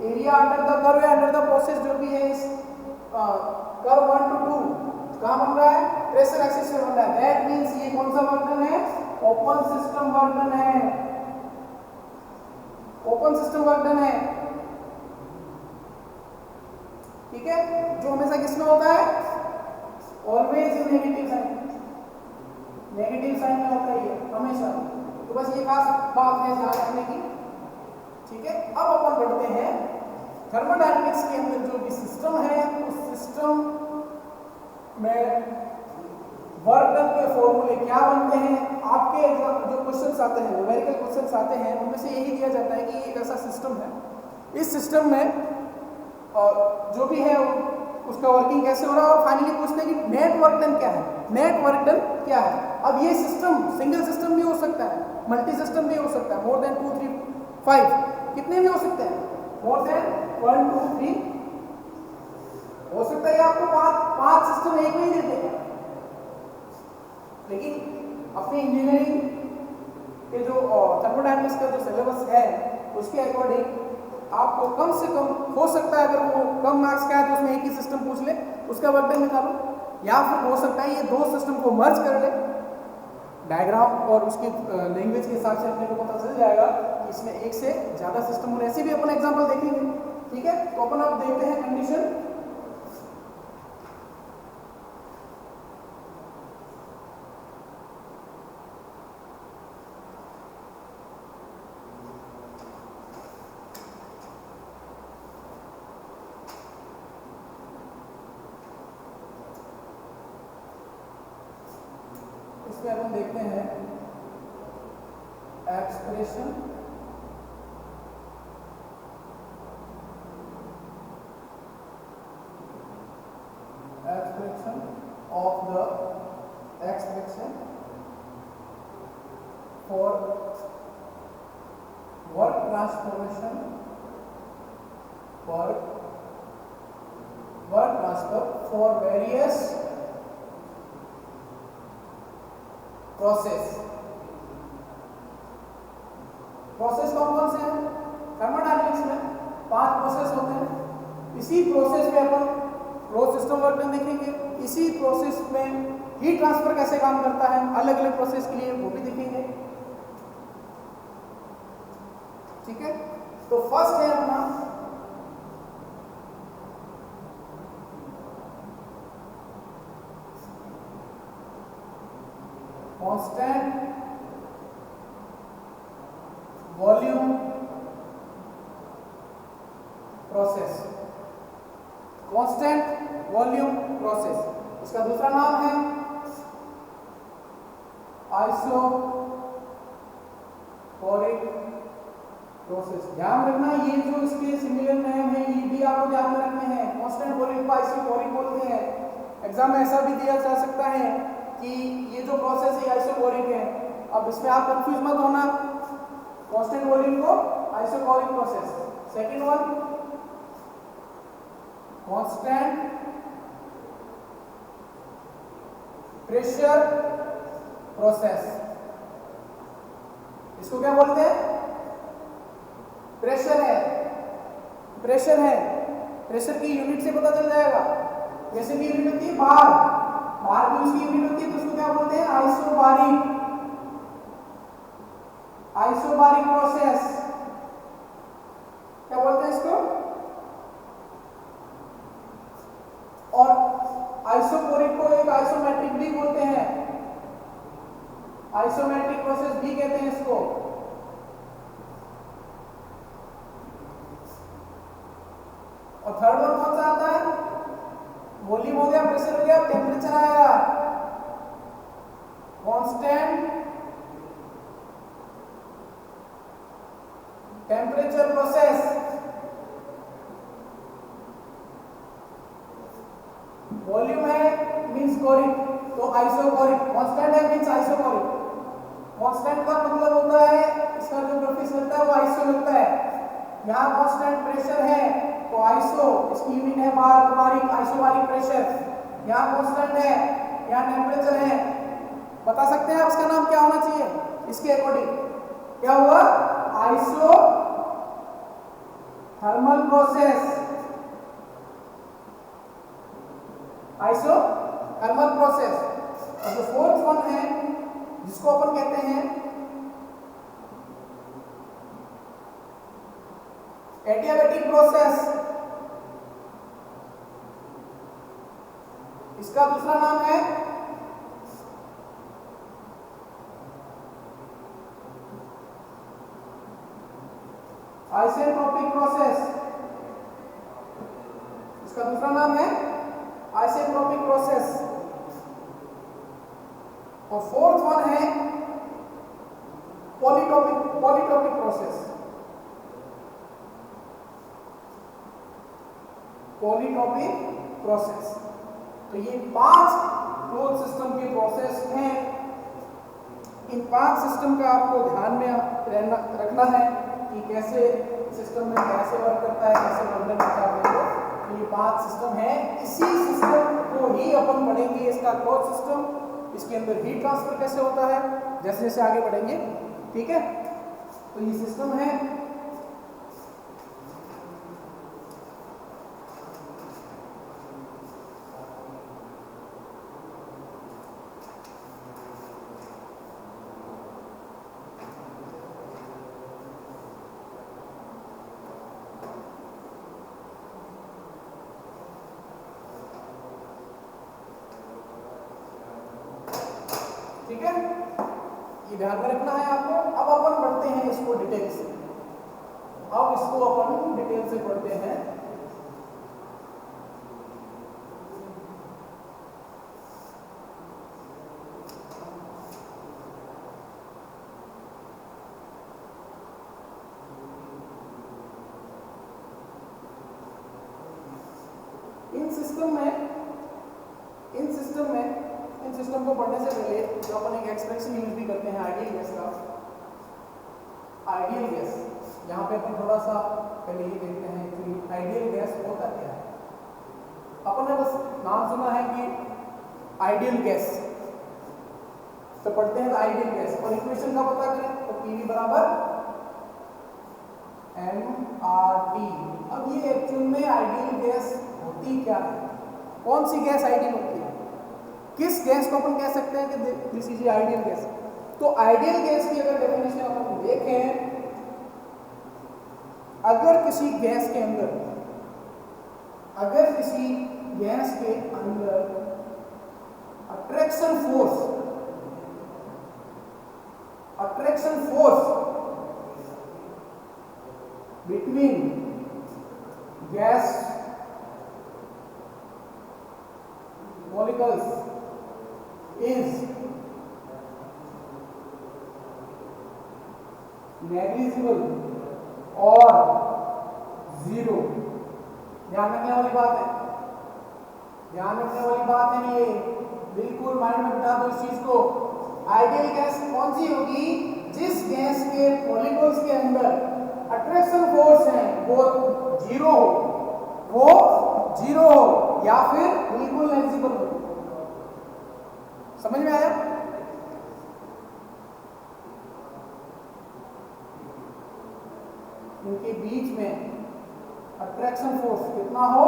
Speaker 1: area under the curve या अंडर द प्रोसेस जो भी है इस कर्व 1 to 2 कहां बन रहा है, प्रेशर एक्सिस पे बन रहा है। दैट मींस ये कौन सा वर्क डन है, ओपन सिस्टम वर्क डन है, ओपन सिस्टम वर्क डन है, ठीक है, जो हमेशा किसमें होता है, always in negative sign, negative sign में होता है ये हमेशा। तो बस ये खास बात है ध्यान रखने की, ठीक है। अब अपन बढ़ते हैं थर्मोडायनेमिक्स के अंदर जो भी सिस्टम है, उस सिस्टम में वर्क डन के फॉर्मूले क्या बनते हैं। आपके जो क्वेश्चंस आते हैं, न्यूमेरिकल क्वेश्चंस आते हैं, उनमें से यही दिया जाता है कि एक ऐसा सिस्टम है, इस सिस्टम में जो भी है उसका वर्किंग कैसे हो रहा है, और फाइनली पूछते हैं कि नेट वर्क डन क्या है, नेट वर्क डन क्या है। अब ये सिस्टम सिंगल सिस्टम भी हो सकता है, मल्टी सिस्टम भी हो सकता है, मोर देन 2 3 5 कितने भी हो सकते हैं, मोर देन 1 2 3 हो सकता है आपको पांच सिस्टम एक में ही देते हैं, लेकिन अपनी इंजीनियरिंग के जो थर्मोडायनेमिक्स का जो सिलेबस है उसके अकॉर्डिंग आपको कम से कम हो सकता है, अगर वो कम मार्क्स का है तो उसमें एक ही सिस्टम पूछ ले, उसका वर्क डन निकालो, या फिर हो सकता है ये दो सिस्टम को मर्ज कर ले, डायग्राम और उसकी लैंग्वेज के हिसाब से अपने को पता चल जाएगा कि इसमें एक से ज़्यादा सिस्टम होने, ऐसे भी अपन एग्जाम्पल देखेंगे, ठीक है। तो अपन अब देखते हैं कंडीशन, इसमें अपन देखते हैं expression of the expression for work transformation work transfer for various process कौन कौन से हैं, थर्मोडायनेमिक्स में 5 प्रोसेस होते हैं। इसी प्रोसेस में अपन क्लोज सिस्टम वर्क डन देखेंगे, इसी प्रोसेस में हीट ट्रांसफर कैसे काम करता है अलग अलग प्रोसेस के लिए, वो भी देखेंगे, ठीक है। तो फर्स्ट है अपना constant volume process, constant volume process, इसका दूसरा नाम है आइसोकोरिक प्रोसेस। ध्यान रखना ये जो इसके सिमिलर नेम है ये भी आपको ध्यान में रखने हैं, कांस्टेंट वॉल्यूम को आइसोकोरिक बोलते हैं। एग्जाम में ऐसा भी दिया जा सकता है कि ये जो प्रोसेस है आइसोकोरिक है, अब इसमें आप कंफ्यूज मत होना, कांस्टेंट वॉल्यूम को isochoric process, second one constant pressure process, इसको क्या बोलते हैं, प्रेशर है, प्रेशर है, प्रेशर की यूनिट से पता चल जाएगा, प्रेशर की यूनिट होती है बार, बार की उसकी यूनिट होती है, तो उसको क्या बोलते हैं आइसोबारिक, आइसोबारिक प्रोसेस, क्या बोलते हैं इसको, और आइसोकोरिक को एक आइसोमेट्रिक भी बोलते हैं, आइसोमेट्रिक प्रोसेस भी कहते हैं इसको। और थर्ड वन कौन सा आता है, वॉल्यूम हो गया, प्रेशर हो गया, टेम्परेचर आएगा, कांस्टेंट टेम्परेचर प्रोसेस, वॉल्यूम है मींस कोरिक, तो आइसोकोरिक, कांस्टेंट है मींस आइसोकोरिक। कांस्टेंट का मतलब होता है इसका जो प्रीफिक्स लगता है वो आइसो लगता है। यहाँ कांस्टेंट प्रेशर है तो आइसो, इसकी यूनिट है बार, बारिक, आइसोबारिक प्रेशर। यहाँ कांस्टेंट है, यहाँ टेम्परेचर है, बता सकते हैं आप इसका नाम क्या होना चाहिए इसके अकॉर्डिंग? क्या हुआ? Iso thermal process, iso thermal process. और जो फोर्थ वन है जिसको अपन कहते हैं एडियाबैटिक प्रोसेस, इसका दूसरा नाम है आइसेंट्रोपिक प्रोसेस, इसका दूसरा नाम है आइसेंट्रोपिक प्रोसेस। और फोर्थ वन है पॉलीट्रोपिक प्रोसेस, पॉलीट्रोपिक प्रोसेस। तो ये 5 क्लोज सिस्टम के प्रोसेस हैं। इन 5 सिस्टम का आपको ध्यान में रखना है कि कैसे सिस्टम में कैसे वर्क करता है, कैसे वर्क करता है। तो ये 5 सिस्टम है, इसी सिस्टम को ही अपन पढ़ेंगे, इसका क्लोज सिस्टम, इसके अंदर हीट ट्रांसफर कैसे होता है जैसे जैसे आगे बढ़ेंगे। ठीक है, तो ये सिस्टम है। ठीक है, ये ध्यान में रखना है आपको। अब अपन पढ़ते हैं इसको डिटेल से, अब इसको अपन डिटेल से पढ़ते हैं। इन सिस्टम को पढ़ने से पहले जो अपन एक एक्सप्रेशन यूज भी करते हैं आइडियल गैस का, आइडियल गैस, यहाँ पे अपन थोड़ा सा पहले ये देखते हैं कि आइडियल गैस होता क्या है। अपन ने बस नाम सुना है कि आइडियल गैस, तो पढ़ते हैं आइडियल गैस और इक्वेशन का पता करें तो PV बराबर mRT। अब ये एक्चुअल में आइडियल गैस होती क्या है, कौन सी गैस आइडियल होती है, किस गैस को अपन कह सकते हैं कि दिस इज आइडियल गैस। तो आइडियल गैस की अगर डेफिनेशन अपन देखें, अगर किसी गैस के अंदर attraction force between gas molecules is negligible और जीरो। ध्यान रखने वाली बात है, ध्यान रखने वाली बात है, ये बिल्कुल माइंड में बिठा दो इस चीज को। आइडियल गैस कौन सी होगी, जिस गैस के मॉलिक्यूल्स के अंदर अट्रैक्शन फोर्स है वो जीरो हो, या फिर बिल्कुल नेग्लिजिबल हो। समझ में आया? इनके बीच में अट्रैक्शन फोर्स कितना हो,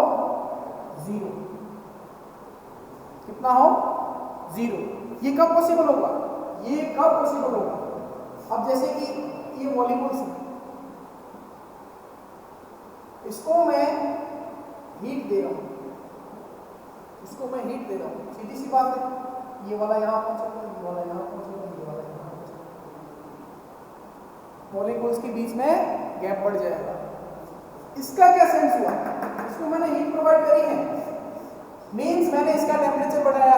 Speaker 1: जीरो, कितना हो, जीरो। ये कब पॉसिबल होगा, ये कब पॉसिबल होगा? अब जैसे कि ये मॉलिक्यूल्स हैं, इसको मैं हीट दे रहा हूं, इसको मैं हीट दे रहा हूं, सीधी सी बात है, ये वाला यहां पहुंचेगा, ये वाला यहां पहुंचेगा, ये वाला यहां पहुंचेगा, मॉलिक्यूल्स के बीच में गैप बढ़ जाएगा। इसका क्या सेंस हुआ, इसको मैंने हीट प्रोवाइड करी है, मींस मैंने इसका टेम्परेचर बढ़ाया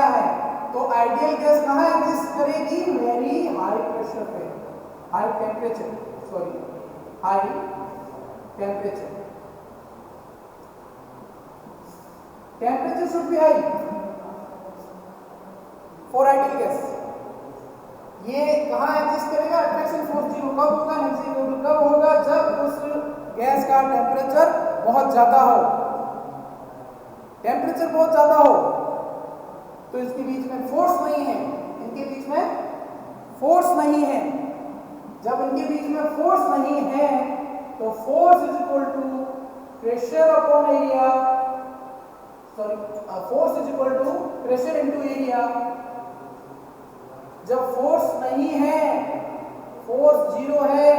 Speaker 1: है, तो आइडियल गैस कहां एग्जिस्ट करेगी, वेरी हाई प्रेशर पे, high temperature. Temperature should be high for ideal gas. ये कहाँ एग्जिस्ट करेगा? अट्रैक्शन फोर्स जीरो कब होगा? नेगेटिव कब होगा? जब उस गैस का टेम्परेचर बहुत ज्यादा हो। टेम्परेचर बहुत ज्यादा हो तो इसके बीच में फोर्स नहीं है, इनके बीच में फोर्स नहीं है। जब इनके बीच में फोर्स नहीं है तो force is equal to pressure upon area, sorry force is equal to pressure into area. जब फोर्स नहीं है, फोर्स जीरो है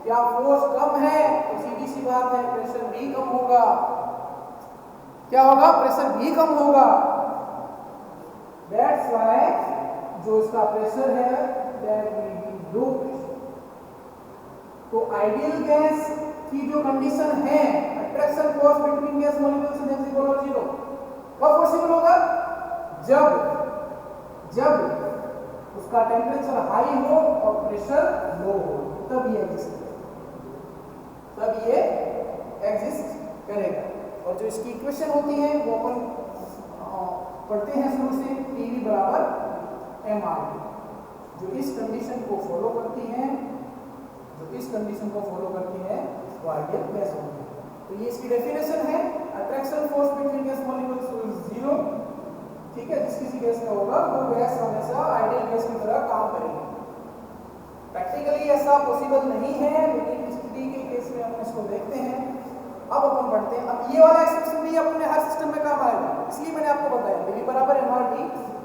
Speaker 1: या फोर्स कम है तो सीधी सी बात है प्रेशर भी कम होगा। क्या होगा? प्रेशर भी कम होगा। दैट्स व्हाई जो इसका प्रेशर है that will be low pressure. तो आइडियल गैस की जो कंडीशन है attraction force between gas molecules is equal to zero, कब पॉसिबल होगा? जब उसका टेम्परेचर हाई हो और प्रेशर लो हो, तब ये एग्जिस्ट करेगा। और जो इसकी इक्वेशन होती है वो अपन पढ़ते हैं शुरू से, PV बराबर mRT। जो इस कंडीशन को फॉलो करती है वो आइडियल गैस होती है। तो ये इसकी डेफिनेशन है। Attraction force between gas molecules is zero, ठीक है। जिस किसी गैस का होगा वो गैस हमेशा आइडियल गैस की तरह काम करेगी। प्रैक्टिकली ऐसा पॉसिबल नहीं है, लेकिन स्थिति के केस में हम इसको देखते हैं। अब अपन पढ़ते हैं। अब ये वाला एक्सप्रेशन भी अपने हर सिस्टम में काम आएगा, इसलिए मैंने आपको बताया PV बराबर mRT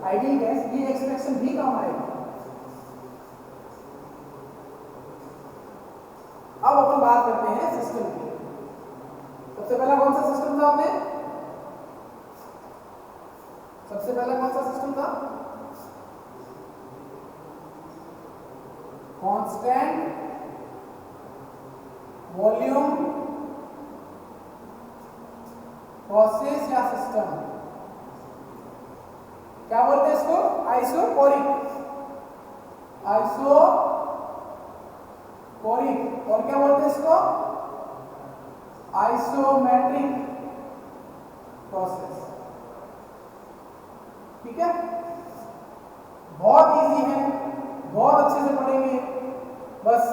Speaker 1: आइडियल गैस, ये एक्सप्रेशन भी काम आएगा। अब अपन बात करते हैं सिस्टम की। सबसे पहला कौन सा सिस्टम था आपने? सबसे पहला कौन सा सिस्टम था? कांस्टेंट वॉल्यूम प्रोसेस या सिस्टम। क्या बोलते हैं इसको? आइसोकोरिक। और क्या बोलते हैं इसको? Isometric process. ठीक है, बहुत इजी है, बहुत अच्छे से पढ़ेंगे, बस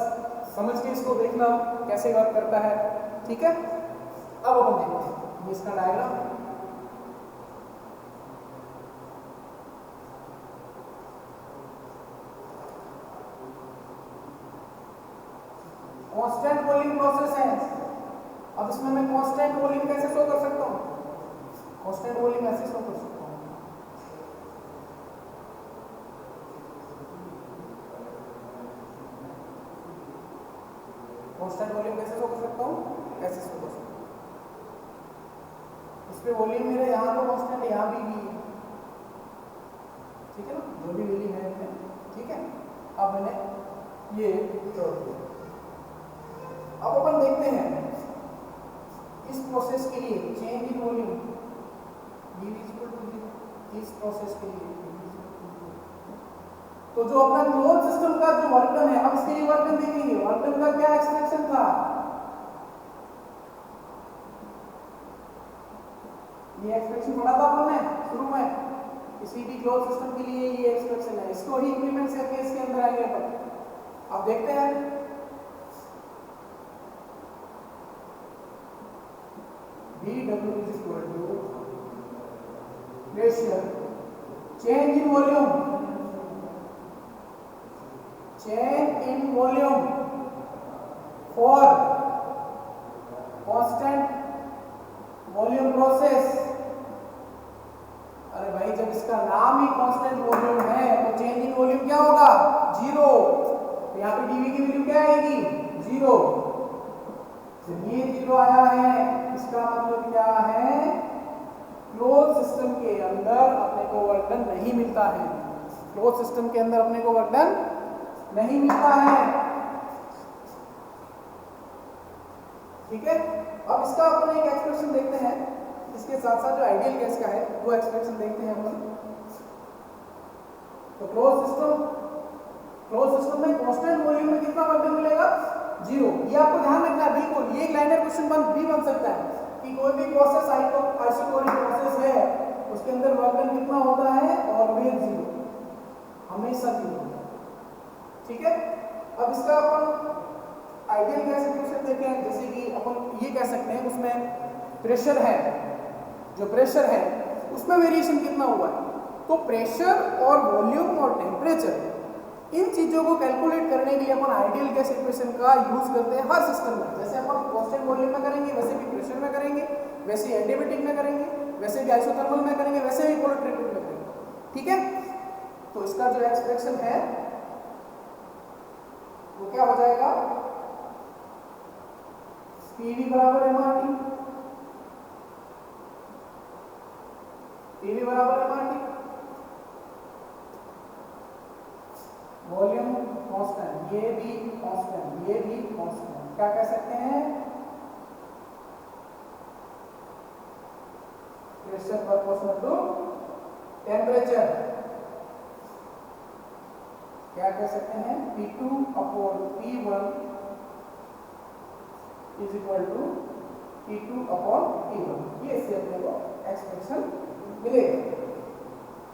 Speaker 1: समझ के इसको देखना कैसे वर्क करता है। ठीक है, अब अपन देखते हैं ये इसका डायग्राम। कांस्टेंट वॉल्यूम प्रोसेस है। अब इसमें मैं कांस्टेंट वॉल्यूम कैसे शो कर सकता हूं? कांस्टेंट वॉल्यूम ऐसे शो कर सकता हूं, कांस्टेंट वॉल्यूम कैसे शो कर सकता हूं? ऐसे शो कर सकता हूं। इस पे वॉल्यूम मेरे यहाँ तो कांस्टेंट यहाँ भी है, ठीक है ना, जो भी वैल्यू है इसमें। ठीक है, अब मैंने ये जोड़ दिया। अब अपन देखते हैं इस प्रोसेस के लिए चेंज इन वॉल्यूम इस प्रोसेस के लिए तो जो अपना क्लोज सिस्टम का जो वर्कन है, अब इसके लिए वर्कन देखेंगे। वर्कन का क्या एक्सप्रेशन था? ये एक्सप्रेशन पढ़ा था अपन ने शुरू में, किसी भी क्लोज सिस्टम के लिए ये एक्सप्रेशन है। इसको ही इंप्लीमेंट करके इसके अंदर आएंगे अपन। अब देखते हैं dW is equal to pressure change in volume for constant volume process। अरे भाई, जब इसका नाम ही कांस्टेंट वॉल्यूम है तो चेंज इन वॉल्यूम क्या होगा? जीरो। तो यहाँ पे dV की वैल्यू क्या आएगी? जीरो। ये जीरो आया है, इसका मतलब क्या है? क्लोज सिस्टम के अंदर अपने को वर्क डन नहीं मिलता है। क्लोज सिस्टम के अंदर अपने को वर्क डन नहीं मिलता है। ठीक है, अब इसका अपन एक एक्सप्रेशन देखते हैं। इसके साथ साथ जो आइडियल गैस का है वो एक्सप्रेशन देखते हैं अपन। तो क्लोज सिस्टम में कांस्टेंट वॉल्यूम में कितना वर्क डन मिलेगा? जीरो। ये आपको ध्यान रखना है बिल्कुल। ये एक लाइनर क्वेश्चन भी बन सकता है कि कोई भी प्रोसेस आइसोकोरिक प्रोसेस है उसके अंदर वर्क डन कितना होता है, ऑलवेज 0, हमेशा 0। ठीक है, अब इसका अपन आइडियल गैस इक्वेशन देखें, जैसे कि अपन ये कह सकते हैं उसमें प्रेशर है, जो प्रेशर है उसमें वेरिएशन कितना हुआ है, तो प्रेशर और वॉल्यूम और टेम्परेचर इन चीजों को कैलकुलेट करने के लिए अपन आइडियल गैस इक्वेशन का यूज करते हैं हर सिस्टम में। जैसे अपन कांस्टेंट वॉल्यूम में करेंगे वैसे भी प्रेशर में करेंगे, वैसे ही एडियाबेटिक में करेंगे, वैसे भी आइसोथर्मल में करेंगे, वैसे भी पोलोट्रिपिक में करेंगे। ठीक है, तो इसका जो एक्सप्रेशन है वो क्या हो जाएगा, PV बराबर mRT, PV बराबर mRT, वॉल्यूम कांस्टेंट, ये भी कांस्टेंट, ये भी कांस्टेंट, क्या कह सकते हैं, प्रेशर प्रोपोर्शनल टू टेम्परेचर, क्या कह सकते हैं, P2 upon P1 is equal to P2 upon P1। ये इससे अपने को एक्सप्रेशन मिलेगा,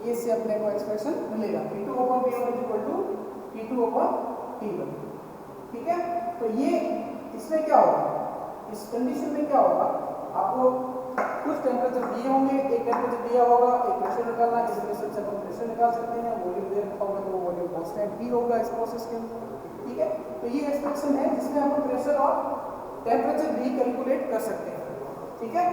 Speaker 1: ये इससे अपने को एक्सप्रेशन मिलेगा, P2 upon P1 is equal to P2 upon P1। ठीक है, तो ये इसमें क्या होगा, इस कंडीशन में क्या होगा, आपको कुछ टेम्परेचर दिए होंगे, एक टेम्परेचर दिया होगा, एक प्रेशर निकालना, इस प्रेशर से हम प्रेशर निकाल सकते हैं, वॉल्यूम दे रखा होगा तो वॉल्यूम कांस्टेंट ही होगा इस प्रोसेस के अंदर। ठीक है, तो ये एक्सप्रेशन है जिसमें हम प्रेशर और टेम्परेचर भी कैलकुलेट कर सकते हैं। ठीक है,